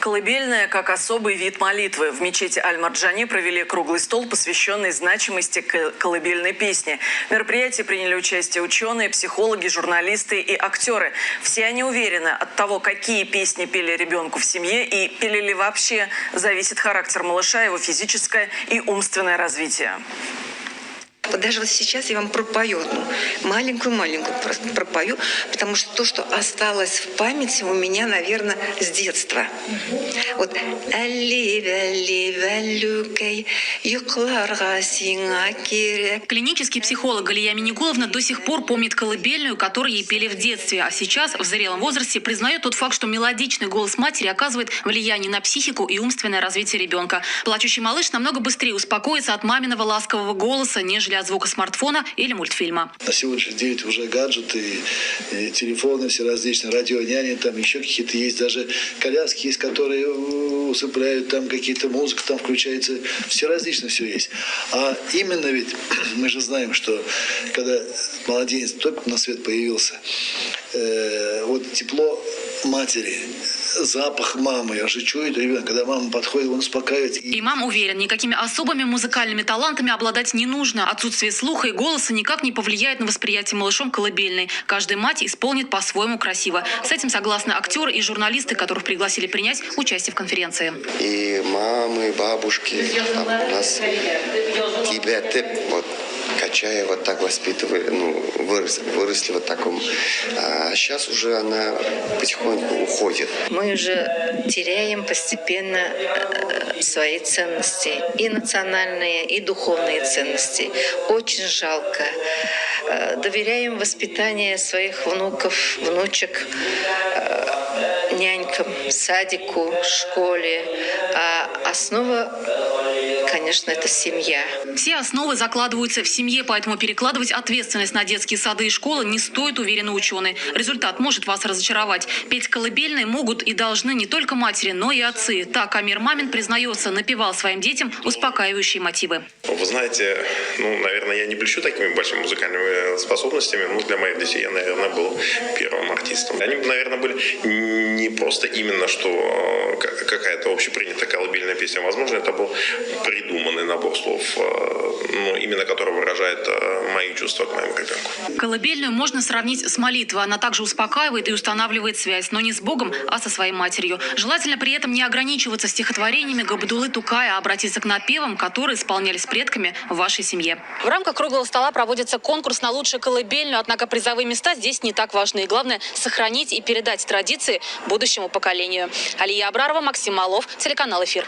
Колыбельная как особый вид молитвы. В мечети Аль-Марджани провели круглый стол, посвященный значимости колыбельной песни. В мероприятии приняли участие ученые, психологи, журналисты и актеры. Все они уверены, от того, какие песни пели ребенку в семье и пели ли вообще, зависит характер малыша, его физическое и умственное развитие. Вот даже вот сейчас я вам пропою одну, маленькую-маленькую пропою, потому что то, что осталось в памяти у меня, наверное, с детства. Вот Клинический психолог Галия Миникуловна до сих пор помнит колыбельную, которую ей пели в детстве, а сейчас, в зрелом возрасте, признает тот факт, что мелодичный голос матери оказывает влияние на психику и умственное развитие ребенка. Плачущий малыш намного быстрее успокоится от маминого ласкового голоса, нежели от звука смартфона или мультфильма. На сегодняшний день уже гаджеты, и телефоны все различные, радионяни, там еще какие-то есть, даже коляски есть, которые усыпляют, там какие-то музыка там включается, все различные все есть. А именно ведь мы же знаем, что когда младенец только на свет появился, вот тепло матери, запах мамы, я же чую ребенка, когда мама подходит, он успокаивает. Имам уверен, никакими особыми музыкальными талантами обладать не нужно. Отсутствие слуха и голоса никак не повлияет на восприятие малышом колыбельной. Каждая мать исполнит по-своему красиво. С этим согласны актеры и журналисты, которых пригласили принять участие в конференции. И мамы, и бабушки, там у нас ребята, вот, качая, вот так воспитывали, выросли вот таком. А сейчас уже она потихоньку уходит. Мы уже теряем постепенно свои ценности, и национальные, и духовные ценности. Очень жалко. Доверяем воспитание своих внуков, внучек нянькам, садику, школе. А основа, конечно, это семья. Все основы закладываются в семье, поэтому перекладывать ответственность на детские сады и школы не стоит, уверены ученые. Результат может вас разочаровать. Петь колыбельные могут и должны не только матери, но и отцы. Так Амир Мамин, признается, напевал своим детям успокаивающие мотивы. Вы знаете, наверное, я не блещу такими большими музыкальными способностями, но для моих детей я, наверное, был первым артистом. Они, наверное, были не просто именно, что какая-то общепринятая колыбельная песня. Возможно, это был придуманный набор слов, именно который выражает мои чувства к моему ребенку. Колыбельную можно сравнить с молитвой. Она также успокаивает и устанавливает связь, но не с Богом, а со своей матерью. Желательно при этом не ограничиваться стихотворениями Габдуллы Тукая, а обратиться к напевам, которые исполнялись предками в вашей семье. В рамках круглого стола проводится конкурс на лучшую колыбельную, однако призовые места здесь не так важны. Главное – сохранить и передать традиции будущему поколению. Алия Абрарова, Максим Малов, телеканал «Эфир».